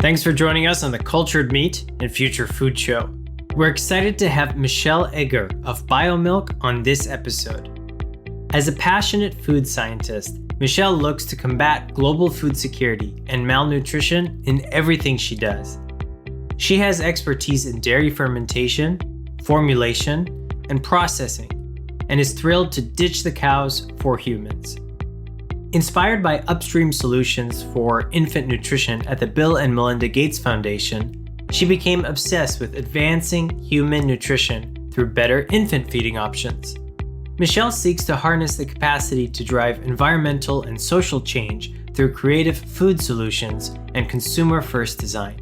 Thanks for joining us on the Cultured Meat and Future Food Show. We're excited to have Michelle Egger of Biomilk on this episode. As a passionate food scientist, Michelle looks to combat global food security and malnutrition in everything she does. She has expertise in dairy fermentation, formulation, and processing, and is thrilled to ditch the cows for humans. Inspired by upstream solutions for infant nutrition at the Bill and Melinda Gates Foundation, she became obsessed with advancing human nutrition through better infant feeding options. Michelle seeks to harness the capacity to drive environmental and social change through creative food solutions and consumer-first design.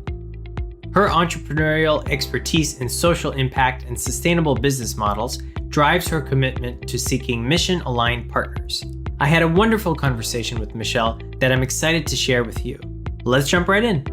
Her entrepreneurial expertise in social impact and sustainable business models drives her commitment to seeking mission-aligned partners. I had a wonderful conversation with Michelle that I'm excited to share with you. Let's jump right in.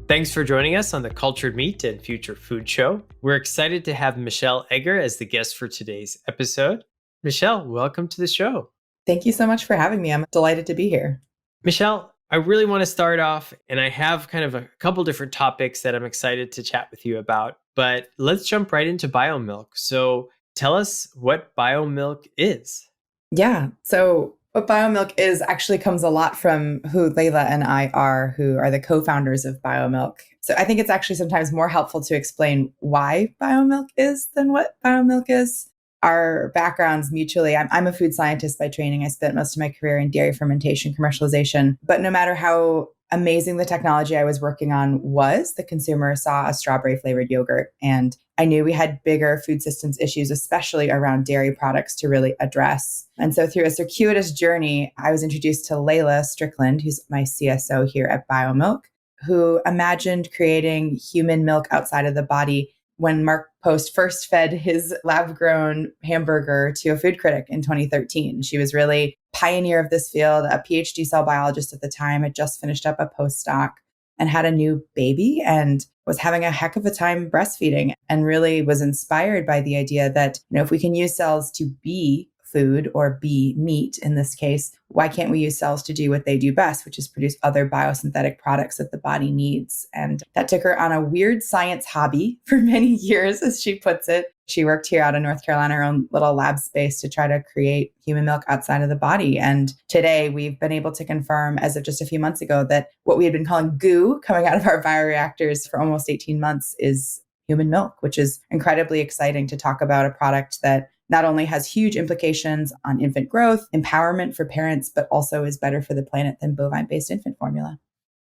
Thanks for joining us on the Cultured Meat and Future Food Show. We're excited to have Michelle Egger as the guest for today's episode. Michelle, welcome to the show. Thank you so much for having me. I'm delighted to be here. Michelle, I really want to start off, and I have kind of a couple different topics that I'm excited to chat with you about, but let's jump right into Biomilk. So tell us what Biomilk is. Yeah. So what Biomilk is actually comes a lot from who Layla and I are, who are the co-founders of Biomilk. So I think it's actually sometimes more helpful to explain why Biomilk is than what Biomilk is. Our backgrounds mutually, I'm a food scientist by training. I spent most of my career in dairy fermentation, commercialization. But no matter how amazing the technology I was working on was, the consumer saw a strawberry flavored yogurt. And I knew we had bigger food systems issues, especially around dairy products, to really address. And so through a circuitous journey, I was introduced to Layla Strickland, who's my CSO here at Biomilk, who imagined creating human milk outside of the body when Mark Post first fed his lab-grown hamburger to a food critic in 2013. She was really pioneer of this field, a PhD cell biologist at the time, had just finished up a postdoc and had a new baby and was having a heck of a time breastfeeding, and really was inspired by the idea that, if we can use cells to be food or be meat in this case, why can't we use cells to do what they do best, which is produce other biosynthetic products that the body needs? And that took her on a weird science hobby for many years, as she puts it. She worked here out in North Carolina, her own little lab space, to try to create human milk outside of the body. And today we've been able to confirm, as of just a few months ago, that what we had been calling goo coming out of our bioreactors for almost 18 months is human milk, which is incredibly exciting to talk about a product that not only has huge implications on infant growth, empowerment for parents, but also is better for the planet than bovine-based infant formula.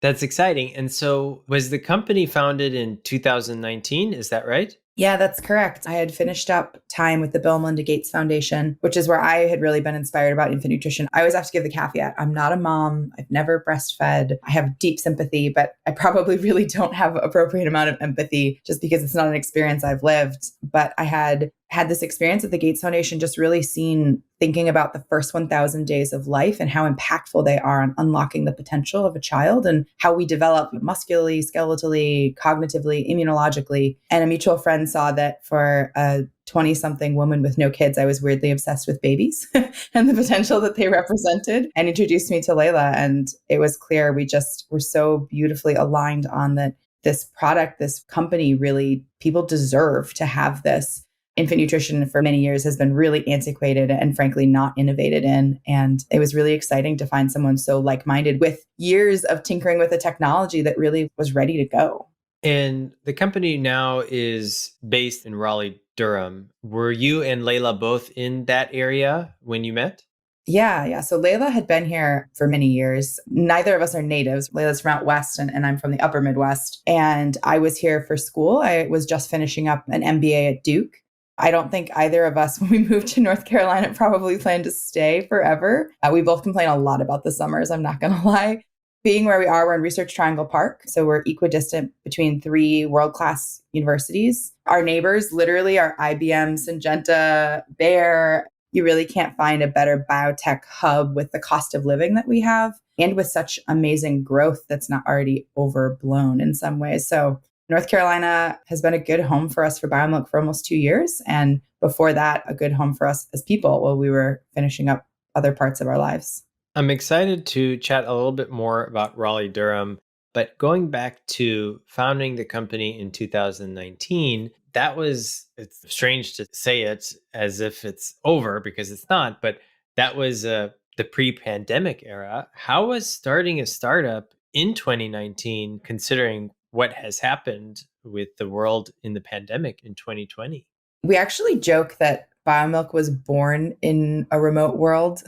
That's exciting. And so was the company founded in 2019? Is that right? Yeah, that's correct. I had finished up time with the Bill and Melinda Gates Foundation, which is where I had really been inspired about infant nutrition. I always have to give the caveat. I'm not a mom. I've never breastfed. I have deep sympathy, but I probably really don't have appropriate amount of empathy just because it's not an experience I've lived. But I had this experience at the Gates Foundation, just really thinking about the first 1,000 days of life and how impactful they are on unlocking the potential of a child and how we develop muscularly, skeletally, cognitively, immunologically. And a mutual friend saw that for a 20-something woman with no kids, I was weirdly obsessed with babies and the potential that they represented, and introduced me to Layla. And it was clear we just were so beautifully aligned on that this product, this company, really, people deserve to have this. Infant nutrition for many years has been really antiquated and frankly not innovated in. And it was really exciting to find someone so like-minded with years of tinkering with a technology that really was ready to go. And the company now is based in Raleigh, Durham. Were you and Layla both in that area when you met? Yeah. So Layla had been here for many years. Neither of us are natives. Layla's from out west and I'm from the upper Midwest. And I was here for school. I was just finishing up an MBA at Duke. I don't think either of us, when we moved to North Carolina, probably planned to stay forever. We both complain a lot about the summers, I'm not going to lie. Being where we are, we're in Research Triangle Park. So we're equidistant between 3 world-class universities. Our neighbors literally are IBM, Syngenta, Bayer. You really can't find a better biotech hub with the cost of living that we have and with such amazing growth that's not already overblown in some ways. So North Carolina has been a good home for us for Biomilk for almost 2 years. And before that, a good home for us as people while we were finishing up other parts of our lives. I'm excited to chat a little bit more about Raleigh, Durham. But going back to founding the company in 2019, it's strange to say it as if it's over because it's not, but that was the pre-pandemic era. How was starting a startup in 2019, considering what has happened with the world in the pandemic in 2020? We actually joke that Biomilk was born in a remote world,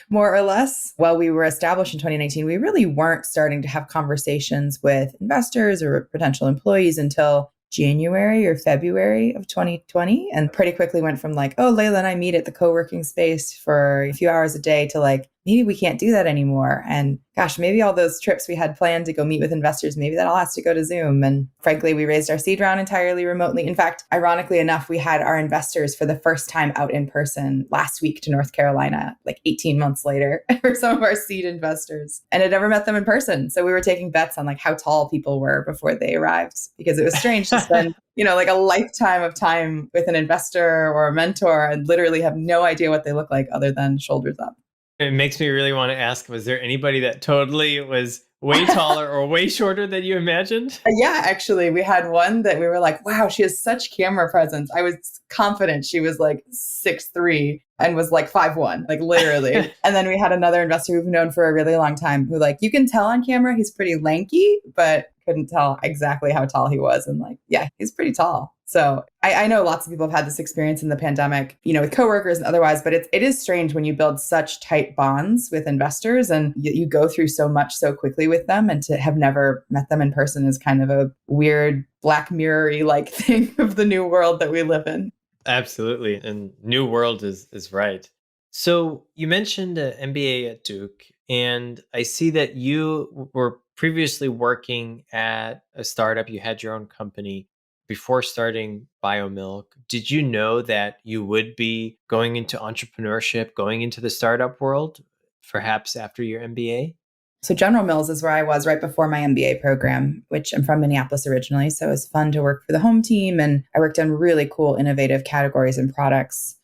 more or less. While we were established in 2019, we really weren't starting to have conversations with investors or potential employees until January or February of 2020. And pretty quickly went from like, oh, Layla and I meet at the co-working space for a few hours a day to like, maybe we can't do that anymore. And gosh, maybe all those trips we had planned to go meet with investors, maybe that all has to go to Zoom. And frankly, we raised our seed round entirely remotely. In fact, ironically enough, we had our investors for the first time out in person last week to North Carolina, like 18 months later for some of our seed investors. And had never met them in person. So we were taking bets on like how tall people were before they arrived, because it was strange to spend, like a lifetime of time with an investor or a mentor and literally have no idea what they look like other than shoulders up. It makes me really want to ask, was there anybody that totally was way taller or way shorter than you imagined? Yeah, actually, we had one that we were like, wow, she has such camera presence. I was confident she was like 6'3" and was like 5'1", like literally. And then we had another investor we've known for a really long time who like, you can tell on camera he's pretty lanky, but couldn't tell exactly how tall he was. And like, yeah, he's pretty tall. So I know lots of people have had this experience in the pandemic, with coworkers and otherwise, but it is strange when you build such tight bonds with investors and you go through so much so quickly with them, and to have never met them in person is kind of a weird Black Mirror-y like thing of the new world that we live in. Absolutely. And new world is right. So you mentioned an MBA at Duke, and I see that you were previously working at a startup. You had your own company before starting Biomilk. Did you know that you would be going into entrepreneurship, going into the startup world, perhaps after your MBA? So General Mills is where I was right before my MBA program, which I'm from Minneapolis originally. So it was fun to work for the home team, and I worked on really cool, innovative categories and products.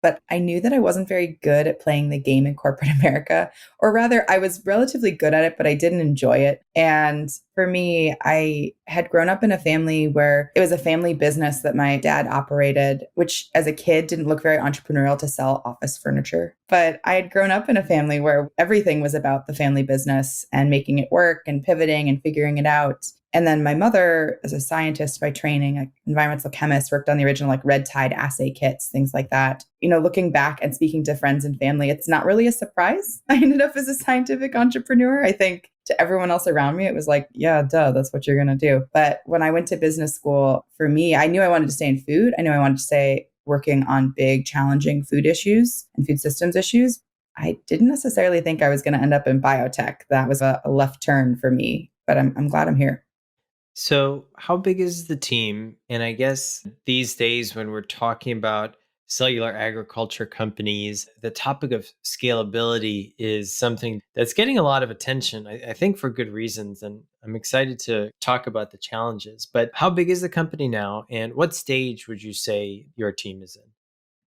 But I knew that I wasn't very good at playing the game in corporate America, or rather, I was relatively good at it, but I didn't enjoy it. And for me, I had grown up in a family where it was a family business that my dad operated, which as a kid didn't look very entrepreneurial to sell office furniture. But I had grown up in a family where everything was about the family business and making it work and pivoting and figuring it out. And then my mother, as a scientist by training, an environmental chemist, worked on the original like red tide assay kits, things like that. Looking back and speaking to friends and family, it's not really a surprise I ended up as a scientific entrepreneur. I think to everyone else around me, it was like, yeah, duh, that's what you're going to do. But when I went to business school, for me, I knew I wanted to stay in food. I knew I wanted to stay working on big, challenging food issues and food systems issues. I didn't necessarily think I was going to end up in biotech. That was a left turn for me, but I'm glad I'm here. So, how big is the team? And I guess these days, when we're talking about cellular agriculture companies, the topic of scalability is something that's getting a lot of attention, I think for good reasons. And I'm excited to talk about the challenges. But how big is the company now? And what stage would you say your team is in?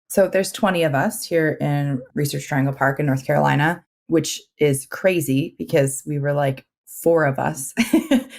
So there's 20 of us here in Research Triangle Park in North Carolina, which is crazy because we were like 4 of us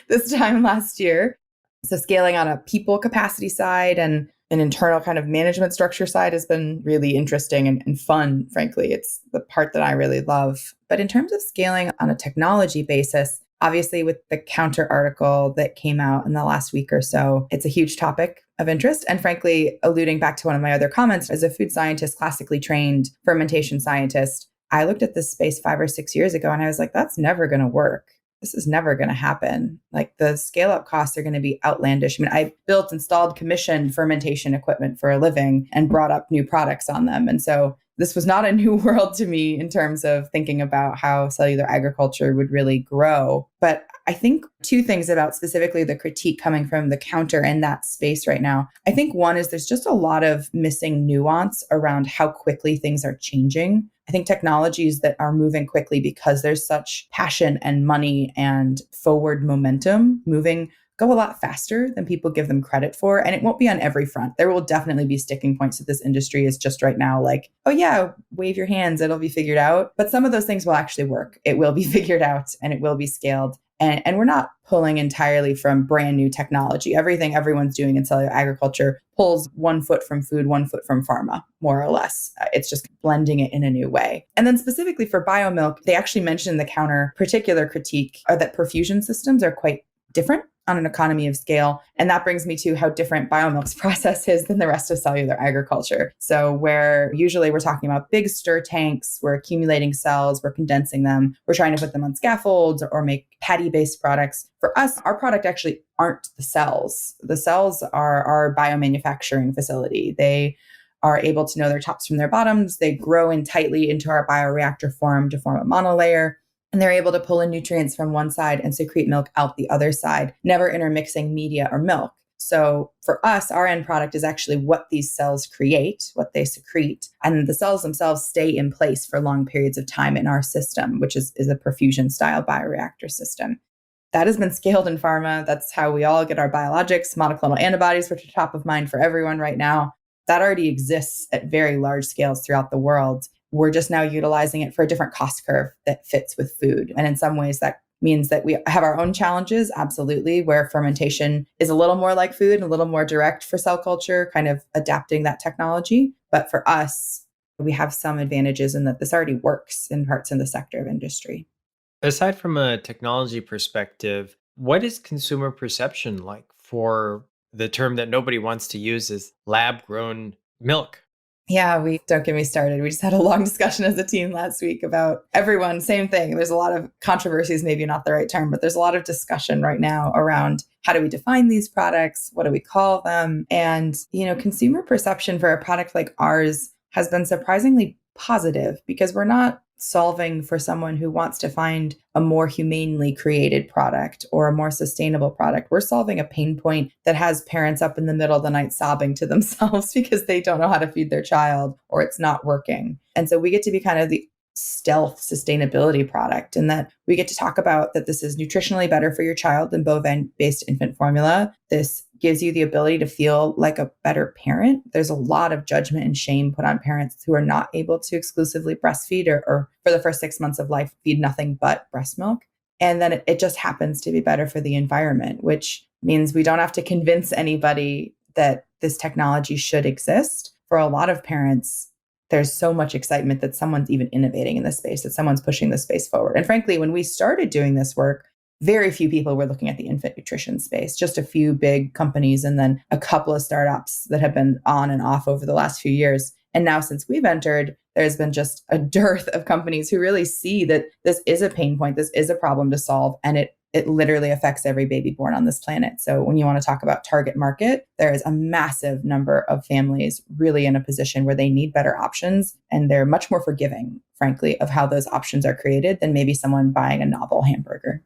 this time last year. So scaling on a people capacity side and an internal kind of management structure side has been really interesting and fun, frankly. It's the part that I really love. But in terms of scaling on a technology basis, obviously with the counter article that came out in the last week or so, it's a huge topic of interest. And frankly, alluding back to one of my other comments, as a food scientist, classically trained fermentation scientist, I looked at this space 5 or 6 years ago and I was like, that's never going to work. This is never going to happen. Like the scale up costs are going to be outlandish. I mean, I built, installed, commissioned fermentation equipment for a living and brought up new products on them. And so this was not a new world to me in terms of thinking about how cellular agriculture would really grow. But I think 2 things about specifically the critique coming from the counter in that space right now. I think one is there's just a lot of missing nuance around how quickly things are changing. I think technologies that are moving quickly because there's such passion and money and forward momentum moving go a lot faster than people give them credit for. And it won't be on every front. There will definitely be sticking points that this industry is just right now like, oh yeah, wave your hands, it'll be figured out. But some of those things will actually work. It will be figured out and it will be scaled. And we're not pulling entirely from brand new technology. Everything everyone's doing in cellular agriculture pulls 1 foot from food, 1 foot from pharma, more or less. It's just blending it in a new way. And then specifically for biomilk, they actually mentioned in the counter particular critique that perfusion systems are quite different on an economy of scale. And that brings me to how different biomilk's process is than the rest of cellular agriculture. So where usually we're talking about big stir tanks, we're accumulating cells, we're condensing them, we're trying to put them on scaffolds or make patty-based products. For us, our product actually aren't the cells. The cells are our biomanufacturing facility. They are able to know their tops from their bottoms. They grow in tightly into our bioreactor form to form a monolayer. And they're able to pull in nutrients from one side and secrete milk out the other side, never intermixing media or milk. So for us, our end product is actually what these cells create, what they secrete. And the cells themselves stay in place for long periods of time in our system, which is a perfusion style bioreactor system. That has been scaled in pharma. That's how we all get our biologics, monoclonal antibodies, which are top of mind for everyone right now. That already exists at very large scales throughout the world. We're just now utilizing it for a different cost curve that fits with food. And in some ways, that means that we have our own challenges, absolutely, where fermentation is a little more like food and a little more direct for cell culture, kind of adapting that technology. But for us, we have some advantages in that this already works in parts in the sector of industry. Aside from a technology perspective, what is consumer perception like for the term that nobody wants to use is lab grown milk? Yeah, we don't get me started. We just had a long discussion as a team last week about everyone, same thing. There's a lot of controversies, maybe not the right term, but there's a lot of discussion right now around how do we define these products? What do we call them? And, consumer perception for a product like ours has been surprisingly positive because we're not solving for someone who wants to find a more humanely created product or a more sustainable product. We're solving a pain point that has parents up in the middle of the night sobbing to themselves because they don't know how to feed their child or it's not working. And so we get to be kind of the stealth sustainability product, and that we get to talk about that this is nutritionally better for your child than bovine-based infant formula. This gives you the ability to feel like a better parent. There's a lot of judgment and shame put on parents who are not able to exclusively breastfeed or for the first 6 months of life, feed nothing but breast milk. And then it just happens to be better for the environment, which means we don't have to convince anybody that this technology should exist. For a lot of parents, there's so much excitement that someone's even innovating in this space, that someone's pushing this space forward. And frankly, when we started doing this work, very few people were looking at the infant nutrition space, just a few big companies and then a couple of startups that have been on and off over the last few years. And now since we've entered, there's been just a dearth of companies who really see that this is a pain point, this is a problem to solve, and it literally affects every baby born on this planet. So when you want to talk about target market, there is a massive number of families really in a position where they need better options, and they're much more forgiving, frankly, of how those options are created than maybe someone buying a novel hamburger.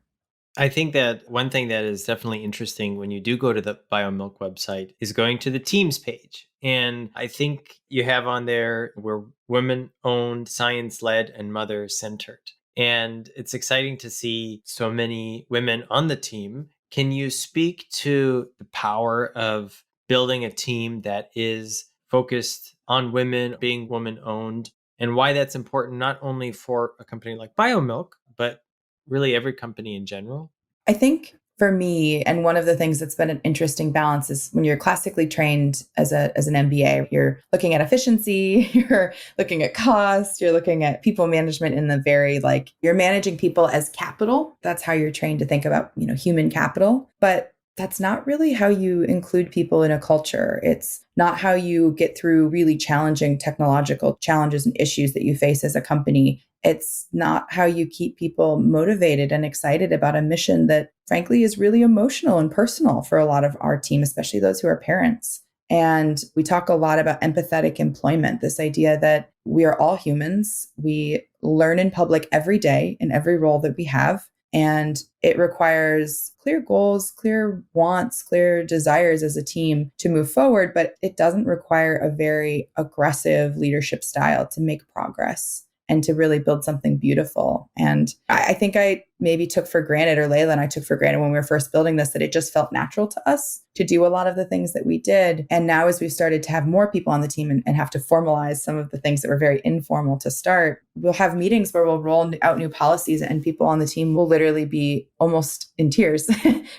I think that one thing that is definitely interesting when you do go to the BioMilk website is going to the teams page. And I think you have on there, we're women-owned, science-led, and mother-centered. And it's exciting to see so many women on the team. Can you speak to the power of building a team that is focused on women, being woman-owned, and why that's important not only for a company like BioMilk, but really every company in general? I think for me, and one of the things that's been an interesting balance is when you're classically trained as an MBA, you're looking at efficiency, you're looking at cost, you're looking at people management in the very you're managing people as capital. That's how you're trained to think about, human capital. But that's not really how you include people in a culture. It's not how you get through really challenging technological challenges and issues that you face as a company. It's not how you keep people motivated and excited about a mission that, frankly, is really emotional and personal for a lot of our team, especially those who are parents. And we talk a lot about empathetic employment, this idea that we are all humans. We learn in public every day in every role that we have. And it requires clear goals, clear wants, clear desires as a team to move forward, but it doesn't require a very aggressive leadership style to make progress and to really build something beautiful. And I think I maybe took for granted, or Layla and I took for granted when we were first building this, that it just felt natural to us to do a lot of the things that we did. And now as we've started to have more people on the team and have to formalize some of the things that were very informal to start, we'll have meetings where we'll roll out new policies and people on the team will literally be almost in tears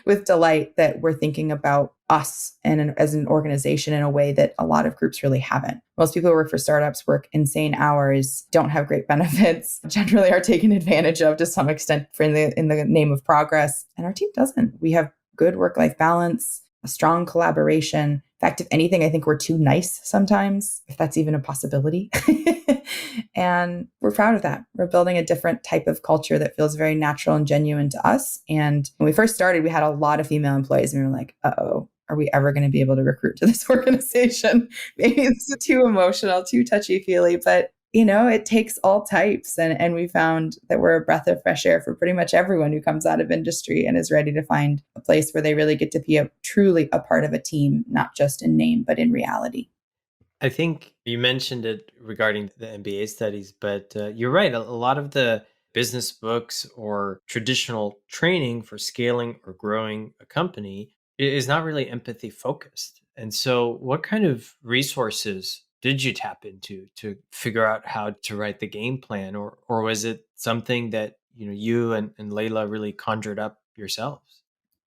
with delight that we're thinking about us and as an organization in a way that a lot of groups really haven't. Most people who work for startups work insane hours, don't have great benefits, generally are taken advantage of to some extent in the name of progress. And our team doesn't. We have good work-life balance, a strong collaboration. In fact, if anything, I think we're too nice sometimes, if that's even a possibility. And we're proud of that. We're building a different type of culture that feels very natural and genuine to us. And when we first started, we had a lot of female employees and we were like, uh-oh, are we ever going to be able to recruit to this organization? Maybe it's too emotional, too touchy-feely, but it takes all types. And we found that we're a breath of fresh air for pretty much everyone who comes out of industry and is ready to find a place where they really get to be truly a part of a team, not just in name, but in reality. I think you mentioned it regarding the MBA studies, but you're right. A lot of the business books or traditional training for scaling or growing a company is not really empathy focused. And so what kind of resources did you tap into to figure out how to write the game plan? Or was it something that you and Layla really conjured up yourselves?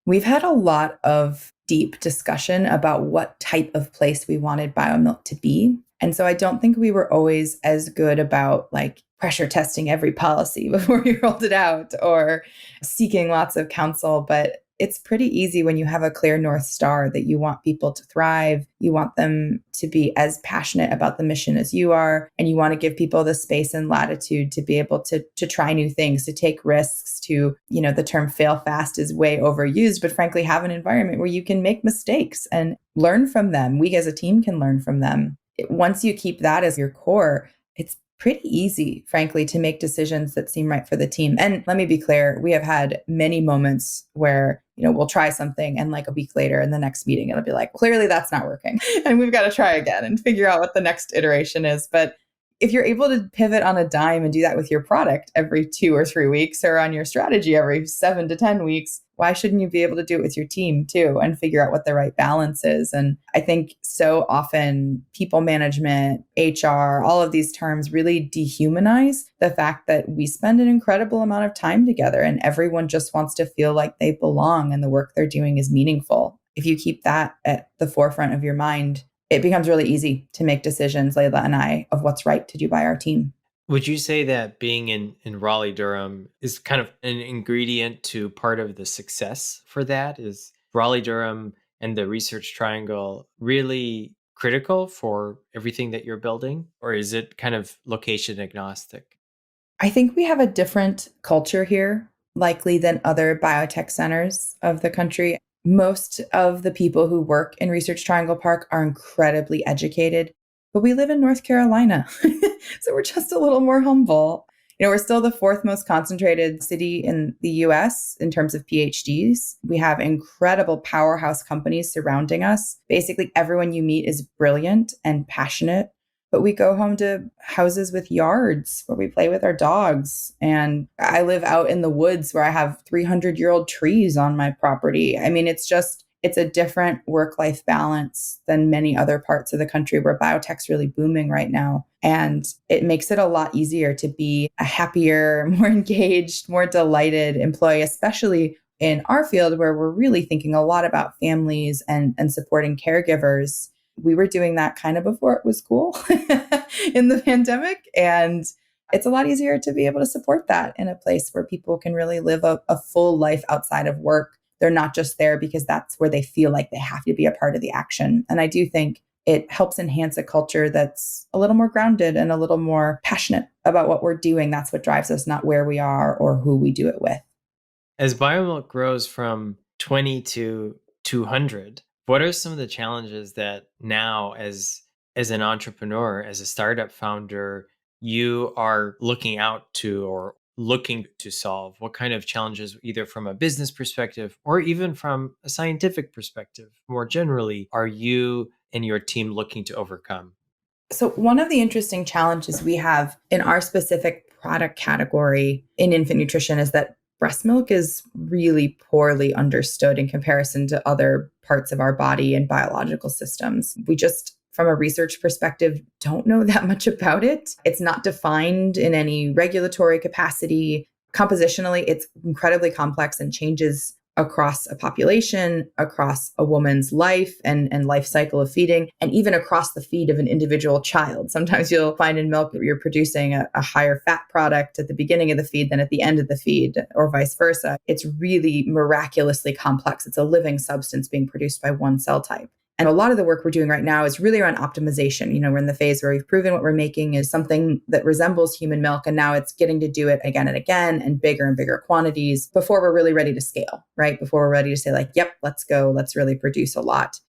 We've had a lot of deep discussion about what type of place we wanted Biomilk to be. And so I don't think we were always as good about pressure testing every policy before we rolled it out or seeking lots of counsel. But it's pretty easy when you have a clear North Star that you want people to thrive. You want them to be as passionate about the mission as you are. And you want to give people the space and latitude to be able to try new things, to take risks, to, the term fail fast is way overused, but frankly, have an environment where you can make mistakes and learn from them. We as a team can learn from them. Once you keep that as your core, it's pretty easy, frankly, to make decisions that seem right for the team. And let me be clear, we have had many moments where, we'll try something and a week later in the next meeting, it'll be like, clearly that's not working. And we've got to try again and figure out what the next iteration is. But if you're able to pivot on a dime and do that with your product every 2 or 3 weeks or on your strategy every 7 to 10 weeks, why shouldn't you be able to do it with your team too and figure out what the right balance is? And I think so often people management, HR, all of these terms really dehumanize the fact that we spend an incredible amount of time together and everyone just wants to feel like they belong and the work they're doing is meaningful. If you keep that at the forefront of your mind, it becomes really easy to make decisions, Layla and I, of what's right to do by our team. Would you say that being in Raleigh, Durham is kind of an ingredient to part of the success for that? Is Raleigh, Durham and the Research Triangle really critical for everything that you're building? Or is it kind of location agnostic? I think we have a different culture here, likely than other biotech centers of the country. Most of the people who work in Research Triangle Park are incredibly educated, but we live in North Carolina. So we're just a little more humble. We're still the fourth most concentrated city in the US in terms of PhDs. We have incredible powerhouse companies surrounding us. Basically, everyone you meet is brilliant and passionate. But we go home to houses with yards where we play with our dogs. And I live out in the woods where I have 300-year-old trees on my property. I mean, it's a different work-life balance than many other parts of the country where biotech's really booming right now. And it makes it a lot easier to be a happier, more engaged, more delighted employee, especially in our field where we're really thinking a lot about families and supporting caregivers. We were doing that kind of before it was cool in the pandemic. And it's a lot easier to be able to support that in a place where people can really live a full life outside of work. They're not just there because that's where they feel like they have to be a part of the action. And I do think it helps enhance a culture that's a little more grounded and a little more passionate about what we're doing. That's what drives us, not where we are or who we do it with. As Biomilk grows from 20 to 200, what are some of the challenges that now as an entrepreneur, as a startup founder, you are looking out to or looking to solve? What kind of challenges, either from a business perspective or even from a scientific perspective, more generally, are you and your team looking to overcome? So one of the interesting challenges we have in our specific product category in infant nutrition is that breast milk is really poorly understood in comparison to other parts of our body and biological systems. We just, from a research perspective, don't know that much about it. It's not defined in any regulatory capacity. Compositionally, it's incredibly complex and changes across a population, across a woman's life and life cycle of feeding, and even across the feed of an individual child. Sometimes you'll find in milk that you're producing a higher fat product at the beginning of the feed than at the end of the feed, or vice versa. It's really miraculously complex. It's a living substance being produced by one cell type. And a lot of the work we're doing right now is really around optimization. We're in the phase where we've proven what we're making is something that resembles human milk. And now it's getting to do it again and again and bigger quantities before we're really ready to scale, right? Before we're ready to say like, yep, let's go. Let's really produce a lot.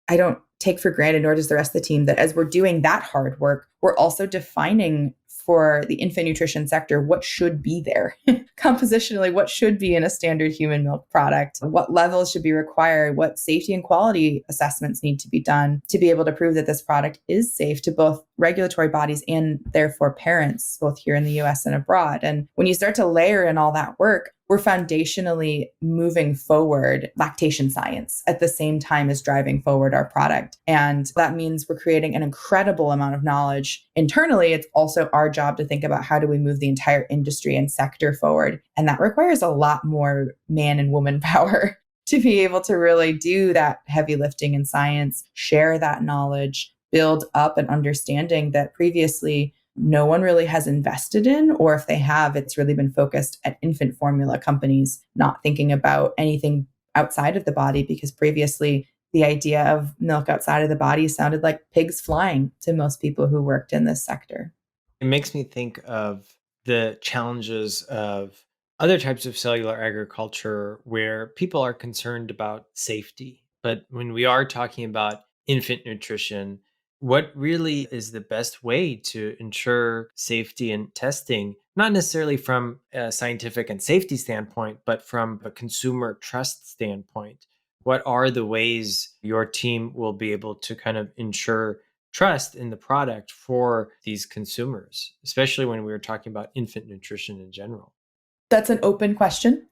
I don't take for granted, nor does the rest of the team, that as we're doing that hard work, we're also defining for the infant nutrition sector what should be there. Compositionally, what should be in a standard human milk product, what levels should be required, what safety and quality assessments need to be done to be able to prove that this product is safe to both regulatory bodies and therefore parents, both here in the US and abroad. And when you start to layer in all that work, we're foundationally moving forward lactation science at the same time as driving forward our product. And that means we're creating an incredible amount of knowledge internally. It's also our job to think about how do we move the entire industry and sector forward. And that requires a lot more man and woman power to be able to really do that heavy lifting in science, share that knowledge, build up an understanding that previously no one really has invested in, or if they have, it's really been focused at infant formula companies, not thinking about anything outside of the body, because previously the idea of milk outside of the body sounded like pigs flying to most people who worked in this sector. It makes me think of the challenges of other types of cellular agriculture where people are concerned about safety. But when we are talking about infant nutrition, what really is the best way to ensure safety and testing, not necessarily from a scientific and safety standpoint, but from a consumer trust standpoint? What are the ways your team will be able to kind of ensure trust in the product for these consumers, especially when we were talking about infant nutrition in general? That's an open question.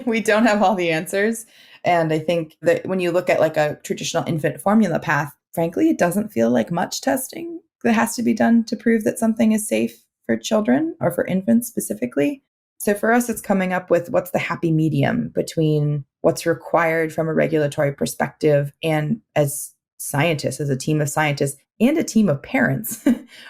We don't have all the answers. And I think that when you look at like a traditional infant formula path, frankly, it doesn't feel like much testing that has to be done to prove that something is safe for children or for infants specifically. So for us, it's coming up with what's the happy medium between what's required from a regulatory perspective and as scientists, as a team of scientists and a team of parents,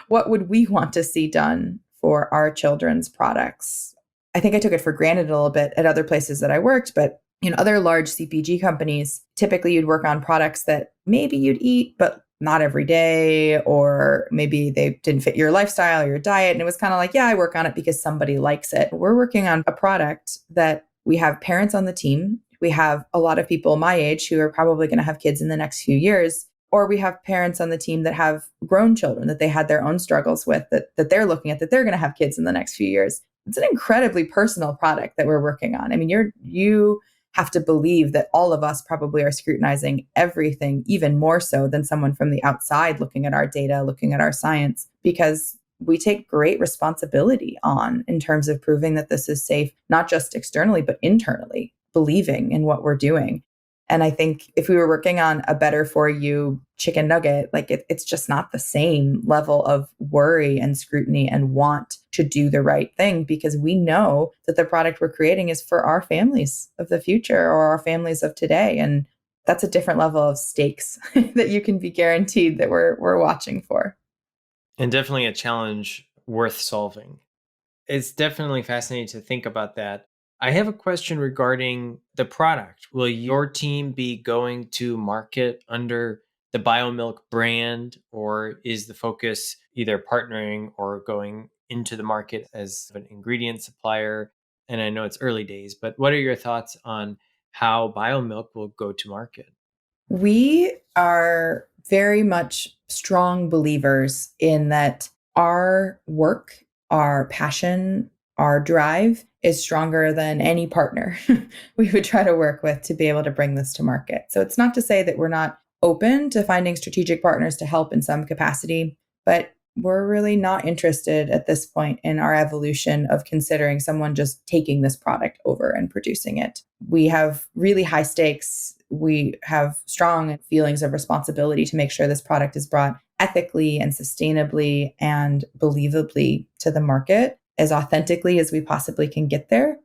what would we want to see done for our children's products? I think I took it for granted a little bit at other places that I worked, but in other large CPG companies, typically you'd work on products that maybe you'd eat, but not every day, or maybe they didn't fit your lifestyle or your diet. And it was kind of like, yeah, I work on it because somebody likes it. We're working on a product that we have parents on the team. We have a lot of people my age who are probably going to have kids in the next few years, or we have parents on the team that have grown children that they had their own struggles with, that they're looking at, that they're going to have kids in the next few years. It's an incredibly personal product that we're working on. I mean, you have to believe that all of us probably are scrutinizing everything even more so than someone from the outside looking at our data, looking at our science, because we take great responsibility on in terms of proving that this is safe, not just externally, but internally, believing in what we're doing. And I think if we were working on a better for you chicken nugget, like it's just not the same level of worry and scrutiny and want to do the right thing, because we know that the product we're creating is for our families of the future or our families of today. And that's a different level of stakes that you can be guaranteed that we're watching for. And definitely a challenge worth solving. It's definitely fascinating to think about that. I have a question regarding the product. Will your team be going to market under the Biomilk brand, or is the focus either partnering or going into the market as an ingredient supplier? And I know it's early days, but what are your thoughts on how Biomilk will go to market? We are very much strong believers in that our work, our passion, our drive is stronger than any partner we would try to work with to be able to bring this to market. So it's not to say that we're not open to finding strategic partners to help in some capacity, but we're really not interested at this point in our evolution of considering someone just taking this product over and producing it. We have really high stakes. We have strong feelings of responsibility to make sure this product is brought ethically and sustainably and believably to the market as authentically as we possibly can get there.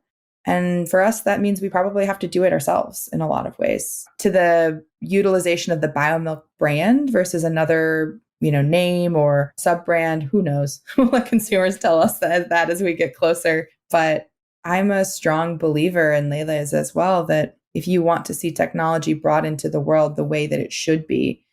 And for us, that means we probably have to do it ourselves in a lot of ways. To the utilization of the Biomilk brand versus another, name or sub-brand, who knows? We'll let consumers tell us that as we get closer. But I'm a strong believer, and Layla is as well, that if you want to see technology brought into the world the way that it should be,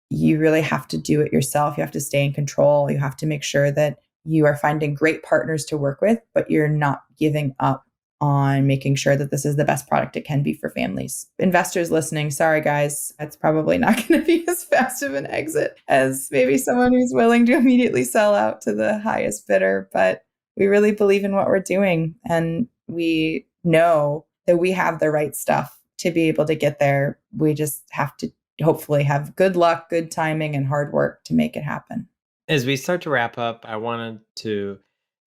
you really have to do it yourself. You have to stay in control. You have to make sure that you are finding great partners to work with, but you're not giving up on making sure that this is the best product it can be for families. Investors listening, sorry guys, it's probably not going to be as fast of an exit as maybe someone who's willing to immediately sell out to the highest bidder, but we really believe in what we're doing, and we know that we have the right stuff to be able to get there. We just have to hopefully have good luck, good timing, and hard work to make it happen. As we start to wrap up, I wanted to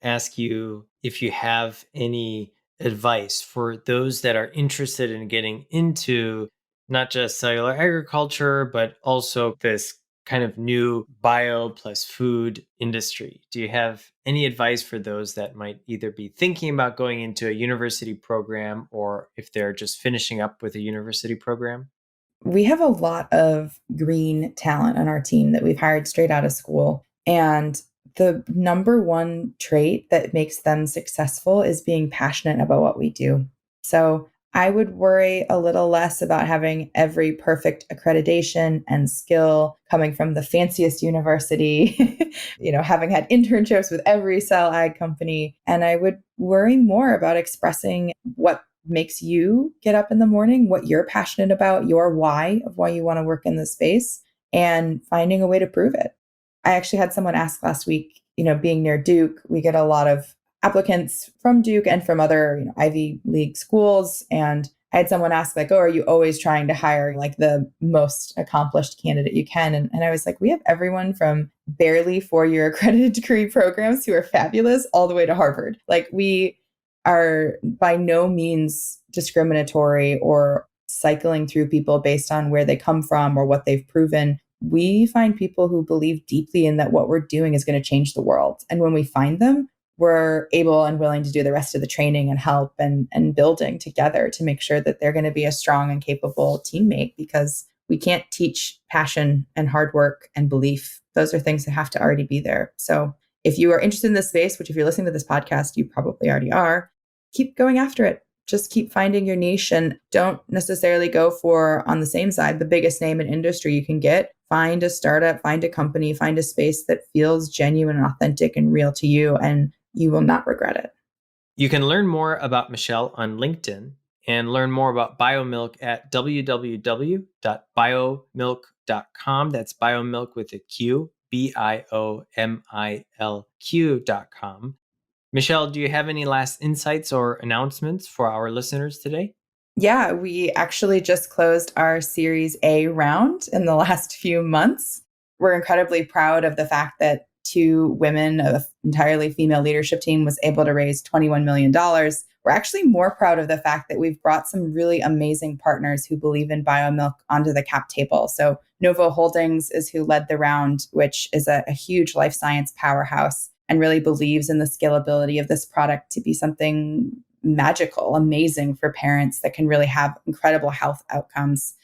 ask you if you have any advice for those that are interested in getting into not just cellular agriculture, but also this kind of new bio plus food industry. Do you have any advice for those that might either be thinking about going into a university program or if they're just finishing up with a university program? We have a lot of green talent on our team that we've hired straight out of school. And the number one trait that makes them successful is being passionate about what we do. So I would worry a little less about having every perfect accreditation and skill coming from the fanciest university, having had internships with every cell ag company. And I would worry more about expressing what makes you get up in the morning, what you're passionate about, your why of why you want to work in this space, and finding a way to prove it. I actually had someone ask last week, being near Duke, we get a lot of applicants from Duke and from other, Ivy League schools. And I had someone ask like, oh, are you always trying to hire like the most accomplished candidate you can? And I was like, we have everyone from barely 4-year accredited degree programs who are fabulous all the way to Harvard. Like we are by no means discriminatory or cycling through people based on where they come from or what they've proven. We find people who believe deeply in that what we're doing is going to change the world. And when we find them, we're able and willing to do the rest of the training and help and building together to make sure that they're going to be a strong and capable teammate, because we can't teach passion and hard work and belief. Those are things that have to already be there. So if you are interested in this space, which if you're listening to this podcast, you probably already are, keep going after it. Just keep finding your niche and don't necessarily go for, on the same side, the biggest name in industry you can get. Find a startup, find a company, find a space that feels genuine and authentic and real to you, and you will not regret it. You can learn more about Michelle on LinkedIn and learn more about Biomilk at www.biomilk.com. That's Biomilk with a Q, BIOMILQ.com. Michelle, do you have any last insights or announcements for our listeners today? Yeah, we actually just closed our Series A round in the last few months. We're incredibly proud of the fact that 2 women, an entirely female leadership team, was able to raise $21 million. We're actually more proud of the fact that we've brought some really amazing partners who believe in Biomilk onto the cap table. So Novo Holdings is who led the round, which is a huge life science powerhouse and really believes in the scalability of this product to be something magical, amazing for parents that can really have incredible health outcomes.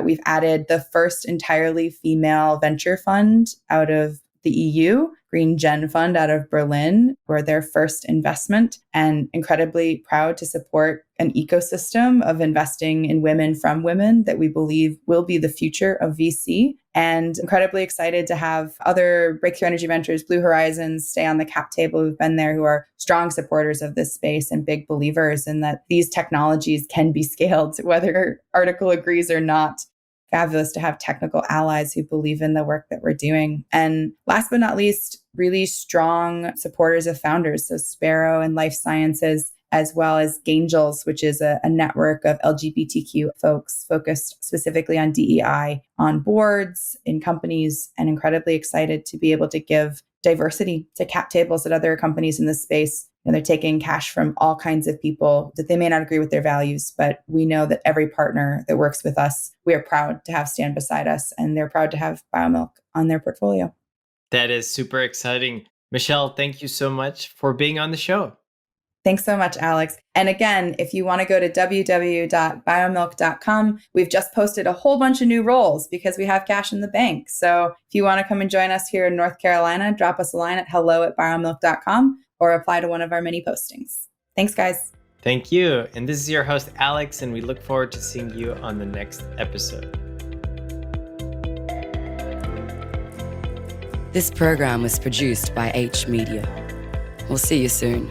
We've added the first entirely female venture fund out of the EU, Green Gen Fund out of Berlin, were their first investment, and incredibly proud to support an ecosystem of investing in women from women that we believe will be the future of VC. And incredibly excited to have other breakthrough energy ventures, Blue Horizons, stay on the cap table who've been there, who are strong supporters of this space and big believers in that these technologies can be scaled, whether article agrees or not. Fabulous to have technical allies who believe in the work that we're doing. And last but not least, really strong supporters of founders. So Sparrow and Life Sciences as well as Angels, which is a network of LGBTQ folks focused specifically on DEI on boards, in companies, and incredibly excited to be able to give diversity to cap tables at other companies in this space. And they're taking cash from all kinds of people that they may not agree with their values, but we know that every partner that works with us, we are proud to have stand beside us, and they're proud to have Biomilk on their portfolio. That is super exciting. Michelle, thank you so much for being on the show. Thanks so much, Alex. And again, if you want to go to www.biomilk.com, we've just posted a whole bunch of new roles because we have cash in the bank. So if you want to come and join us here in North Carolina, drop us a line at hello@biomilk.com or apply to one of our many postings. Thanks, guys. Thank you. And this is your host, Alex, and we look forward to seeing you on the next episode. This program was produced by H Media. We'll see you soon.